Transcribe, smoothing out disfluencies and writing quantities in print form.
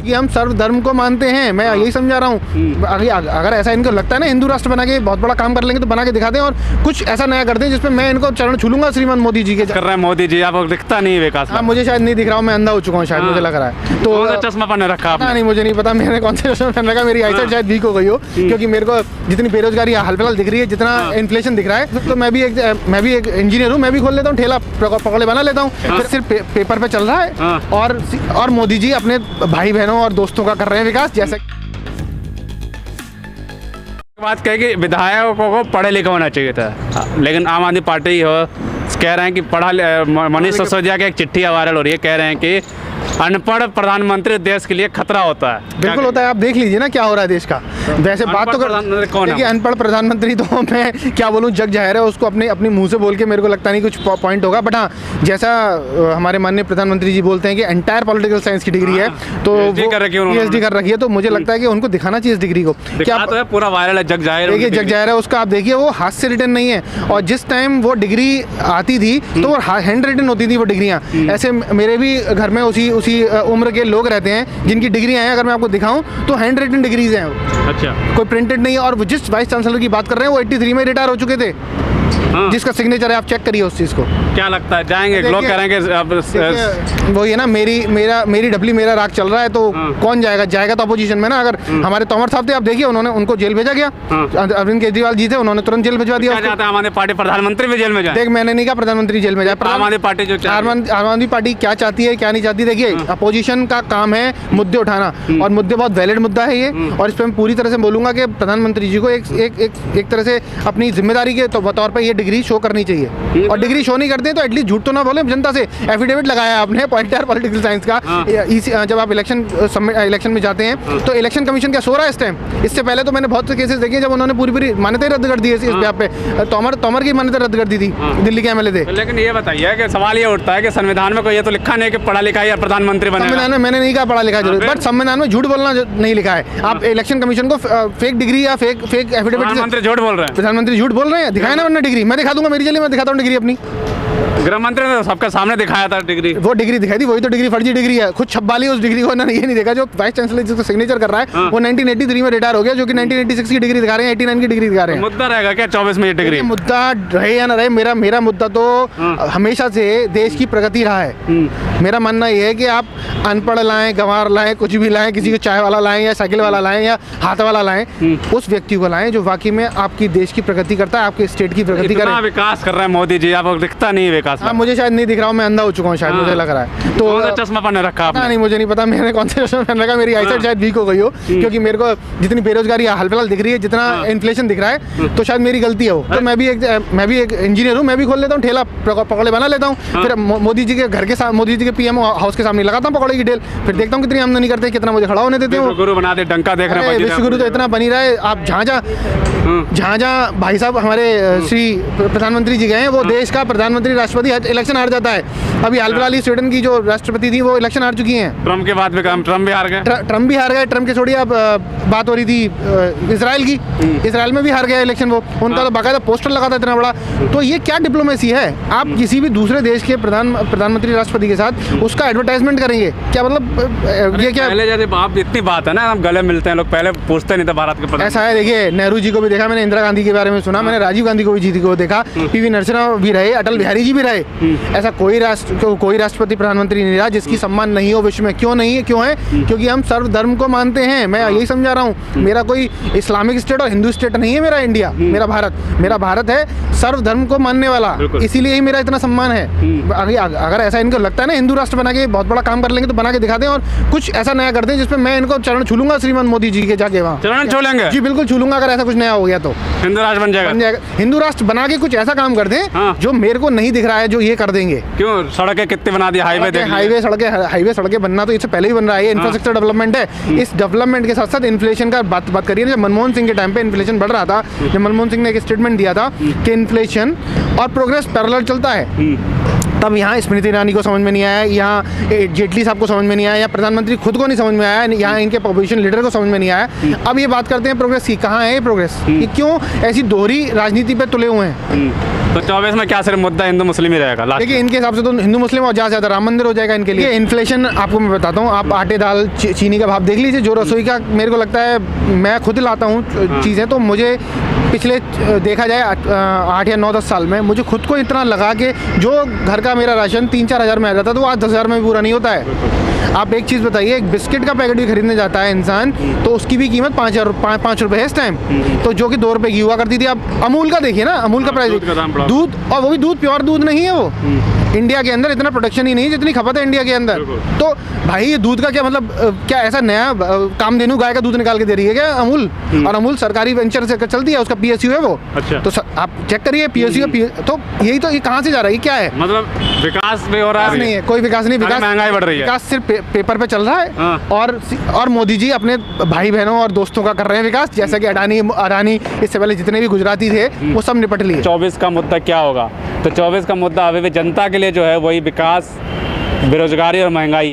कि हम सर्व धर्म को मानते हैं, मैं यही समझा रहा हूँ। अगर ऐसा इनको लगता है ना हिंदू राष्ट्र बना के बहुत बड़ा काम कर लेंगे तो बना के दिखा दें और कुछ ऐसा नया कर दें जिसपे मैं इनको चरण छू लूंगा श्रीमान मोदी जी के। कर रहे हैं मोदी जी, आपको दिखता नहीं विकास? हाँ, मुझे शायद नहीं दिख रहा हूँ, मैं अंधा हो चुका हूँ शायद, मुझे लग रहा है। तो चश्मा पहन रखा आपने? नहीं, मुझे नहीं पता मैंने कौन सा चश्मा पहन रखा, मेरी आईसाइट शायद वीक हो गई हो, क्योंकि मेरे को जितनी बेरोजगारी हाल फिलहाल दिख रही है, जितना इन्फ्लेशन दिख रहा है, तो मैं भी एक इंजीनियर हूँ, मैं भी खोल लेता हूँ ठेला, पकौड़े बना लेता हूँ। फिर सिर्फ पेपर पे चल रहा है और मोदी जी अपने भाई बहनों और दोस्तों का कर रहे हैं विकास। जैसे बात कहे कि विधायकों को पढ़े लिखे होना चाहिए था, लेकिन आम आदमी पार्टी हो कह रहे हैं कि मनीष सिसोदिया की एक चिट्ठी वायरल हो रही है, कह रहे हैं कि अनपढ़ प्रधानमंत्री देश के लिए खतरा होता है। बिल्कुल होता है, आप देख लीजिए ना क्या हो रहा है देश का। वैसे बात तो देखिए, अनपढ़ प्रधानमंत्री तो मैं क्या बोलूं, जग जाहिर है, उसको अपने मुंह से बोल के मेरे को लगता नहीं कुछ पॉइंट होगा। बट हाँ, जैसा हमारे माननीय प्रधानमंत्री जी बोलते हैं कि एंटायर पॉलिटिकल साइंस की डिग्री है, तो PhD कर रखी है, तो मुझे लगता है कि उनको दिखाना चाहिए इस डिग्री को। क्या तो पूरा वायरल है, जग जाहिर देखिए, जग जाहिर है उसका, आप देखिए वो हाथ से रिटर्न नहीं है, और जिस टाइम वो डिग्री आती थी तो वो हैंड रिटन होती थी वो डिग्रियाँ। ऐसे मेरे भी घर में उसी उम्र के लोग रहते हैं जिनकी डिग्रियाँ हैं, अगर मैं आपको दिखाऊं तो हैंड रिटन डिग्रीज हैं। अच्छा, कोई प्रिंटेड नहीं है। और जिस वाइस चांसलर की बात कर रहे हैं वो 83 में रिटायर हो चुके थे। जिसका सिग्नेचर है, आप चेक करिए उस चीज़ को। क्या लगता है जाएंगे लोग? कह रहे हैं कि वो ये ना, मेरी डबली मेरा राग चल रहा है, तो कौन जाएगा तो अपोजिशन में ना। अगर हमारे तोमर साहब थे, आप देखिए उनको जेल भेजा गया। अरविंद केजरीवाल जी थे, उन्होंने तुरंत जेल भिजवा दिया। आम आदमी पार्टी प्रधानमंत्री भी जेल में जाए? देख, मैंने नहीं कहा प्रधानमंत्री जेल में जाए। आम आदमी पार्टी आम आदमी पार्टी क्या चाहती है क्या नहीं चाहती, देखिए अपोजिशन का काम है मुद्दे उठाना, और मुद्दे बहुत वैलिड मुद्दा है ये, और इस पर मैं पूरी तरह से बोलूंगा कि प्रधानमंत्री जी को एक तरह से अपनी जिम्मेदारी के तौर पर ये डिग्री शो करनी चाहिए। और डिग्री शो नहीं करते हैं तो एटलीस्ट झूठ तो ना बोले जनता से। एफिडेविट लगाया आपने पॉइंटर पॉलिटिकल साइंस का, जब आप इलेक्शन में जाते हैं तो इलेक्शन कमीशन क्या सो रहा है इस टाइम? इससे पहले तो मैंने बहुत से केसेस देखे जब उन्होंने पूरी मान्यता रद्द कर दी है इस बात पे। तोमर की मान्यता रद्द कर दी थी, दिल्ली के एमएलए थे। लेकिन ये बताइए कि सवाल ये उठता है कि संविधान में कोई ये तो लिखा नहीं कि पढ़ा लिखा या प्रधानमंत्री बने। संविधान में मैंने नहीं कहा पढ़ा लिखा जरूर, बट संविधान में झूठ बोलना नहीं लिखा है। आप इलेक्शन कमीशन को फेक डिग्री या फेक एफिडेविट, प्रधानमंत्री झूठ बोल रहे हैं। प्रधानमंत्री झूठ बोल रहे हैं, दिखाए ना वरना डिग्री मैं दिखा दूंगा, मेरी चलिए मैं दिखाता हूँ डिग्री अपनी। गृह मंत्री ने सबके सामने दिखाया था डिग्री, वो डिग्री दिखाई थी, वही तो डिग्री फर्जी डिग्री है। खुद छपा ली उस डिग्री को, ना ये नहीं देखा जो वाइस चांसलर जिसको सिग्नेचर कर रहा है वो 1983 में रिटायर हो गया, जो कि 1986 की डिग्री दिखा रहे हैं, 89 की डिग्री दिखा रहे हैं। मुद्दा रहेगा क्या 24 में ये डिग्री? मुद्दा रहे या ना रहे, मेरा मुद्दा तो हमेशा से देश की प्रगति रहा है। मेरा मानना ये है कि आप अनपढ़ लाएं, गंवार लाएं, कुछ भी लाएं, किसी को चाय वाला लाएं या साइकिल वाला लाएं या हाथ वाला लाएं, उस व्यक्ति को लाएं जो वाकई में आपकी देश की प्रगति करता है, आपके स्टेट की प्रगति करे। विकास कर रहे हैं मोदी जी, आपको दिखता नहीं विकास? मुझे शायद नहीं दिख रहा हूँ, मैं अंधा हो चुका हूँ शायद, मुझे लग रहा है। तो चश्मा पहन रखा आपने? नहीं, मुझे नहीं पता मैंने कौन सा चश्मा पहन रखा, मेरी आईसाइट शायद वीक हो गई हो, क्योंकि मेरे को जितनी बेरोजगारी हाल फिलहाल दिख रही है, जितना इन्फ्लेशन दिख रहा है, तो शायद मेरी गलती है वो। तो मैं भी एक इंजीनियर हूँ, मैं भी खोल लेता हूँ ठेला, पकौड़े बना लेता हूँ। फिर मोदी जी के घर के साथ, मोदी जी के PM हाउस के सामने लगाता हूँ पकौड़े की ढेल, फिर देखता हूँ कितनी आमदनी करते हैं, कितना मुझे खड़ा होने देते हैं। गुरु बना दे, डंका देख रहे हैं। विश्व गुरु तो इतना बनी रहा है, आप जहाँ भाई साहब हमारे श्री प्रधानमंत्री जी गए हैं, वो देश का प्रधानमंत्री राष्ट्रपति इलेक्शन हार जाता है। अभी हाल फिलहाल ही स्वीडन की जो राष्ट्रपति थी वो इलेक्शन हार चुकी हैं। ट्रम्प के बाद में ट्रम्प भी हार गए। ट्रम्प के छोड़िए, अब बात हो रही थी इसराइल की, इसराइल में भी हार गया इलेक्शन वो। उनका तो बाकायदा पोस्टर लगा था इतना बड़ा। तो ये क्या डिप्लोमेसी है? आप किसी भी दूसरे देश के प्रधानमंत्री राष्ट्रपति के साथ उसका एडवर्टाइजमेंट करेंगे क्या? मतलब ये क्या पहले जैसे आप इतनी बात है ना, हम गले मिलते हैं लोग, पहले पूछते नहीं थे भारत के प्रधान। ऐसा है, देखिए नेहरू जी को भी देखा मैंने, इंदिरा गांधी के बारे में सुना मैंने, राजीव गांधी को भी जी को देखा, PV नरसिम्हा भी रहे, अटल बिहारी जी भी रहे। ऐसा कोई राष्ट्रपति प्रधानमंत्री नहीं रहा जिसकी सम्मान नहीं हो विश्व में। क्यों नहीं है? क्यों है? क्योंकि हम सर्व धर्म को मानते हैं। मैं यही समझा रहा हूँ, मेरा कोई इस्लामिक स्टेट और हिंदू स्टेट नहीं है मेरा इंडिया, मेरा भारत है सर्व धर्म को मानने वाला, इसीलिए ही मेरा इतना सम्मान है। अगर ऐसा इनको लगता है ना हिंदू राष्ट्र बना के बहुत बड़ा काम कर लेंगे तो बना के दिखा दें, और कुछ ऐसा नया कर दें जिसपे मैं इनको चरण छू लूंगा श्रीमान मोदी जी के जाके वहाँ। चरण छू लेंगे? जी बिल्कुल छू लूंगा, अगर ऐसा कुछ नया हो गया तो। हिंदू राष्ट्र बन जाएगा। हिंदू राष्ट्र बना के कुछ ऐसा काम कर दें जो मेरे को नहीं दिख रहा है, जो ये कर देंगे। क्यों? सड़कें कितनी बना दी, हाईवे सड़कें बनना तो इससे पहले ही बन रहा है, इंफ्रास्ट्रक्चर डेवलपमेंट है। इस डेवलपमेंट के साथ साथ इन्फ्लेशन का बात करिए। जब मनमोहन सिंह के टाइम पे इन्फ्लेशन बढ़ रहा था, जब मनमोहन सिंह ने एक स्टेटमेंट दिया था कि इन्फ्लेशन और प्रोग्रेस पैरेलल चलता है, तब यहाँ स्मृति ईरानी को समझ में नहीं आया, यहाँ जेटली साहब को समझ में नहीं आया, या प्रधानमंत्री खुद को नहीं समझ में आया, यहाँ इनके अपोजिशन लीडर को समझ में नहीं आया। अब ये बात करते हैं प्रोग्रेस की, कहाँ है ये प्रोग्रेस, कि क्यों ऐसी दोहरी राजनीति पे तुले हुए हैं। तो 24 में क्या सिर्फ मुद्दा हिंदू मुस्लिम ही रहेगा लास्ट? देखिए इनके हिसाब से तो हिंदू मुस्लिम और ज़्यादा से ज़्यादा राम मंदिर हो जाएगा इनके लिए। इन्फ्लेशन आपको मैं बताता हूँ, आप आटे दाल चीनी का भाव देख लीजिए, जो रसोई का मेरे को लगता है, मैं खुद लाता हूँ चीज़ें, तो मुझे पिछले देखा जाए 8 या 9-10 साल में मुझे खुद को इतना लगा कि जो घर का मेरा राशन 3-4 हज़ार में आ जाता था, वो आज 10 हज़ार में भी पूरा नहीं होता है। आप एक चीज़ बताइए, एक बिस्किट का पैकेट भी खरीदने जाता है इंसान तो उसकी भी कीमत 5 रुपये है इस टाइम, तो जो कि 2 रुपये की हुआ करती थी। आप अमूल का देखिए ना, अमूल का प्राइस, दूध, और वो भी दूध प्योर दूध नहीं है वो। इंडिया के अंदर इतना प्रोडक्शन ही नहीं है जितनी खपत है इंडिया के अंदर। तो भाई ये दूध का क्या मतलब, क्या ऐसा नया कामधेनु गाय का दूध निकाल के दे रही है क्या अमूल? और अमूल सरकारी वेंचर से चलती है, उसका PSU है वो। अच्छा। तो आप चेक करिए PSU, तो यही तो, ये कहाँ से जा रहा है, ये क्या है? मतलब विकास भी हो रहा है? नहीं है, कोई विकास नहीं, विकास महंगाई बढ़ रही है, विकास सिर्फ पेपर पे चल रहा है। और मोदी जी अपने भाई बहनों और दोस्तों का कर रहे हैं विकास, जैसा कि अडानी इससे पहले जितने भी गुजराती थे वो सब निपट लिए। 24 का मुद्दा क्या होगा? तो 24 का मुद्दा अभी भी जनता के लिए जो है वही विकास, बेरोजगारी और महंगाई।